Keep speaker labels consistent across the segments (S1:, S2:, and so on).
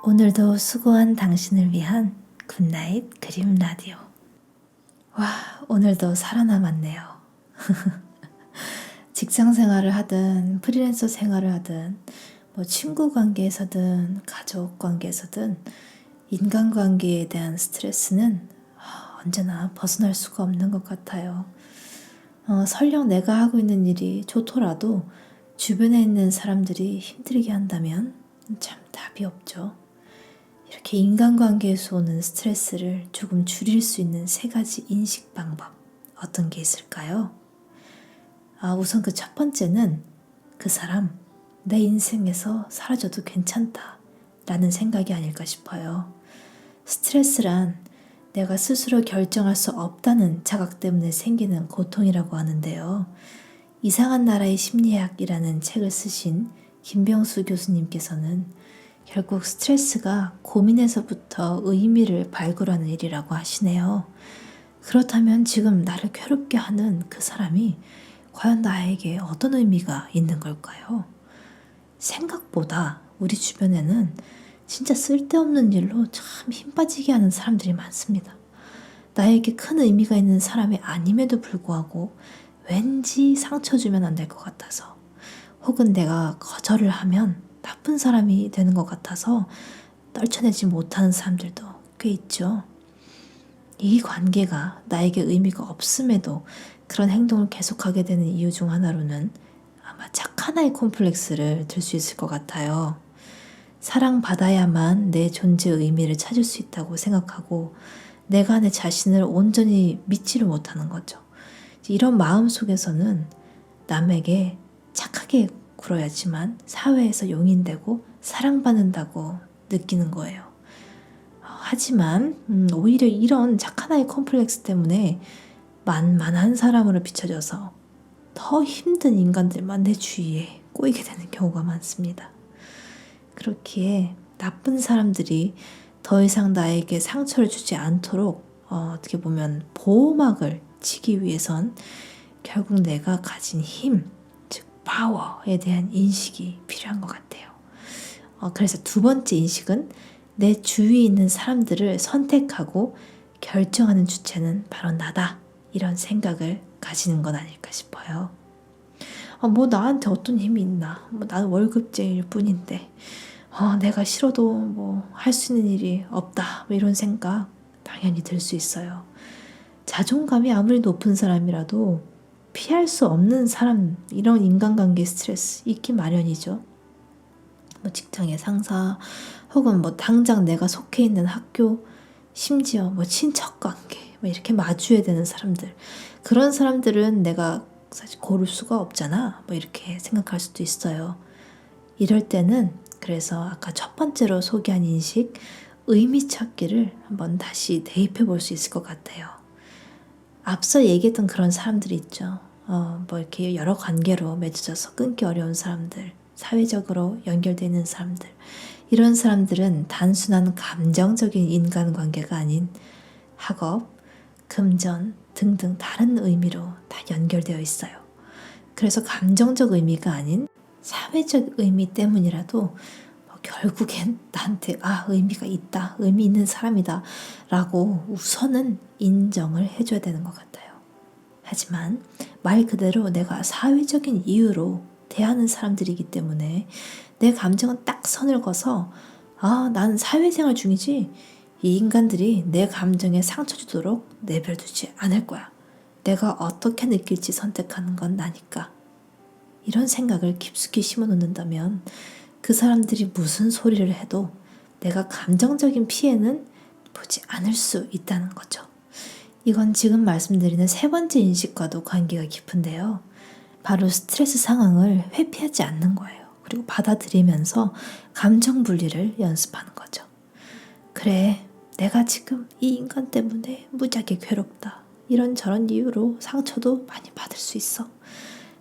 S1: 오늘도 수고한 당신을 위한 굿나잇 그림 라디오. 와, 오늘도 살아남았네요. 직장 생활을 하든 프리랜서 생활을 하든 친구 관계에서든 가족 관계에서든 인간관계에 대한 스트레스는 언제나 벗어날 수가 없는 것 같아요. 설령 내가 하고 있는 일이 좋더라도 주변에 있는 사람들이 힘들게 한다면 참 답이 없죠. 이렇게 인간관계에서 오는 스트레스를 조금 줄일 수 있는 3가지 인식 방법, 어떤 게 있을까요? 우선 그 첫 번째는 그 사람, 내 인생에서 사라져도 괜찮다 라는 생각이 아닐까 싶어요. 스트레스란 내가 스스로 결정할 수 없다는 자각 때문에 생기는 고통이라고 하는데요. 이상한 나라의 심리학이라는 책을 쓰신 김병수 교수님께서는 결국 스트레스가 고민에서부터 의미를 발굴하는 일이라고 하시네요. 그렇다면 지금 나를 괴롭게 하는 그 사람이 과연 나에게 어떤 의미가 있는 걸까요? 생각보다 우리 주변에는 진짜 쓸데없는 일로 참 힘 빠지게 하는 사람들이 많습니다. 나에게 큰 의미가 있는 사람이 아님에도 불구하고 왠지 상처 주면 안 될 것 같아서, 혹은 내가 거절을 하면 나쁜 사람이 되는 것 같아서 떨쳐내지 못하는 사람들도 꽤 있죠. 이 관계가 나에게 의미가 없음에도 그런 행동을 계속하게 되는 이유 중 하나로는 아마 착한 아이 콤플렉스를 들 수 있을 것 같아요. 사랑받아야만 내 존재의 의미를 찾을 수 있다고 생각하고 내가 내 자신을 온전히 믿지를 못하는 거죠. 이런 마음 속에서는 남에게 착하게 굴어야지만 사회에서 용인되고 사랑받는다고 느끼는 거예요. 하지만 오히려 이런 착한 아이 콤플렉스 때문에 만만한 사람으로 비춰져서 더 힘든 인간들만 내 주위에 꼬이게 되는 경우가 많습니다. 그렇기에 나쁜 사람들이 더 이상 나에게 상처를 주지 않도록 어떻게 보면 보호막을 치기 위해선 결국 내가 가진 힘, 즉 파워에 대한 인식이 필요한 것 같아요. 그래서 2번째 인식은 내 주위에 있는 사람들을 선택하고 결정하는 주체는 바로 나다, 이런 생각을 가지는 건 아닐까 싶어요. 나한테 어떤 힘이 있나, 나는 월급쟁이일 뿐인데 내가 싫어도 할 수 있는 일이 없다, 이런 생각 당연히 들 수 있어요. 자존감이 아무리 높은 사람이라도 피할 수 없는 사람, 이런 인간관계 스트레스 있기 마련이죠. 직장의 상사, 혹은 당장 내가 속해 있는 학교, 심지어 친척관계, 이렇게 마주해야 되는 사람들, 그런 사람들은 내가 사실 고를 수가 없잖아, 이렇게 생각할 수도 있어요. 이럴 때는 그래서 아까 첫 번째로 소개한 인식, 의미 찾기를 한번 다시 대입해 볼 수 있을 것 같아요. 앞서 얘기했던 그런 사람들이 있죠. 이렇게 여러 관계로 맺어져서 끊기 어려운 사람들, 사회적으로 연결되는 사람들, 이런 사람들은 단순한 감정적인 인간관계가 아닌 학업, 금전 등등 다른 의미로 다 연결되어 있어요. 그래서 감정적 의미가 아닌 사회적 의미 때문이라도 결국엔 나한테 의미가 있다, 의미 있는 사람이다 라고 우선은 인정을 해줘야 되는 것 같아요. 하지만 말 그대로 내가 사회적인 이유로 대하는 사람들이기 때문에 내 감정은 딱 선을 그어서 나는 사회생활 중이지 이 인간들이 내 감정에 상처 주도록 내버려두지 않을 거야. 내가 어떻게 느낄지 선택하는 건 나니까. 이런 생각을 깊숙이 심어놓는다면 그 사람들이 무슨 소리를 해도 내가 감정적인 피해는 보지 않을 수 있다는 거죠. 이건 지금 말씀드리는 3번째 인식과도 관계가 깊은데요. 바로 스트레스 상황을 회피하지 않는 거예요. 그리고 받아들이면서 감정 분리를 연습하는 거죠. 그래, 내가 지금 이 인간 때문에 무지하게 괴롭다. 이런저런 이유로 상처도 많이 받을 수 있어.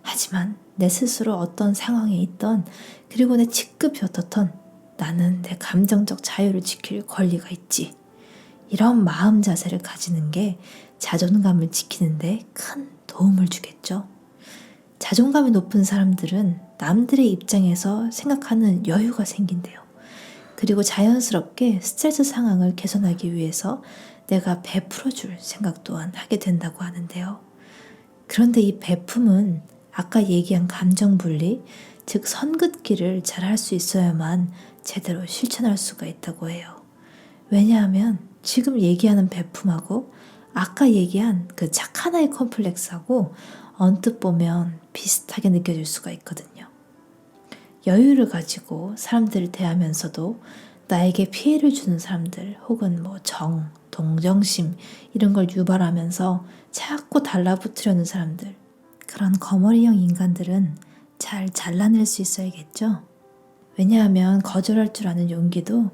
S1: 하지만 내 스스로 어떤 상황에 있던, 그리고 내 직급이 어떻던 나는 내 감정적 자유를 지킬 권리가 있지. 이런 마음 자세를 가지는 게 자존감을 지키는데 큰 도움을 주겠죠. 자존감이 높은 사람들은 남들의 입장에서 생각하는 여유가 생긴대요. 그리고 자연스럽게 스트레스 상황을 개선하기 위해서 내가 베풀어 줄 생각 또한 하게 된다고 하는데요. 그런데 이 베품은 아까 얘기한 감정 분리, 즉 선긋기를 잘 할 수 있어야만 제대로 실천할 수가 있다고 해요. 왜냐하면 지금 얘기하는 베품하고 아까 얘기한 그 착한 아이 컴플렉스하고 언뜻 보면 비슷하게 느껴질 수가 있거든요. 여유를 가지고 사람들을 대하면서도 나에게 피해를 주는 사람들 혹은 동정심 이런 걸 유발하면서 자꾸 달라붙으려는 사람들, 그런 거머리형 인간들은 잘 잘라낼 수 있어야겠죠. 왜냐하면 거절할 줄 아는 용기도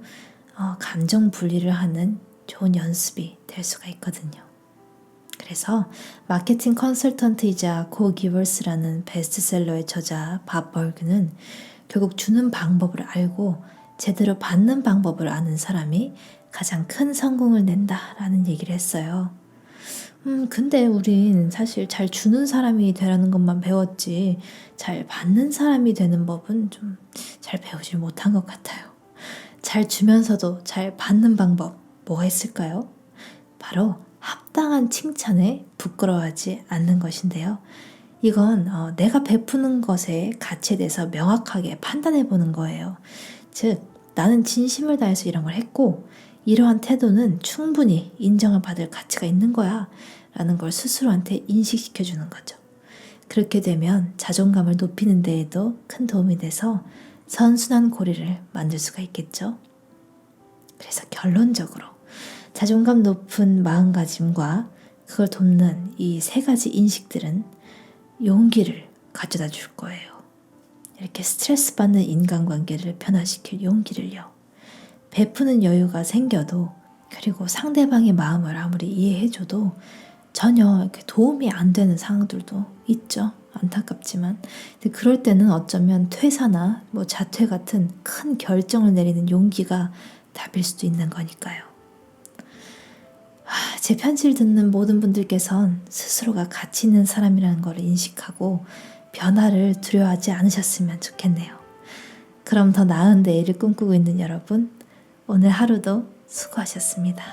S1: 감정 분리를 하는 좋은 연습이 될 수가 있거든요. 그래서 마케팅 컨설턴트이자 고 기버스라는 베스트셀러의 저자 밥 벌그는 결국 주는 방법을 알고 제대로 받는 방법을 아는 사람이 가장 큰 성공을 낸다라는 얘기를 했어요. 근데 우린 사실 잘 주는 사람이 되라는 것만 배웠지 잘 받는 사람이 되는 법은 좀 잘 배우질 못한 것 같아요. 잘 주면서도 잘 받는 방법 뭐가 있을까요? 바로 합당한 칭찬에 부끄러워하지 않는 것인데요. 이건 내가 베푸는 것의 가치에 대해서 명확하게 판단해 보는 거예요. 즉, 나는 진심을 다해서 이런 걸 했고 이러한 태도는 충분히 인정을 받을 가치가 있는 거야 라는 걸 스스로한테 인식시켜 주는 거죠. 그렇게 되면 자존감을 높이는 데에도 큰 도움이 돼서 선순환 고리를 만들 수가 있겠죠. 그래서 결론적으로 자존감 높은 마음가짐과 그걸 돕는 이 세 가지 인식들은 용기를 가져다 줄 거예요. 이렇게 스트레스 받는 인간관계를 변화시킬 용기를요. 베푸는 여유가 생겨도, 그리고 상대방의 마음을 아무리 이해해줘도 전혀 이렇게 도움이 안 되는 상황들도 있죠. 안타깝지만. 근데 그럴 때는 어쩌면 퇴사나 자퇴 같은 큰 결정을 내리는 용기가 답일 수도 있는 거니까요. 제 편지를 듣는 모든 분들께선 스스로가 가치 있는 사람이라는 걸 인식하고 변화를 두려워하지 않으셨으면 좋겠네요. 그럼 더 나은 내일을 꿈꾸고 있는 여러분, 오늘 하루도 수고하셨습니다.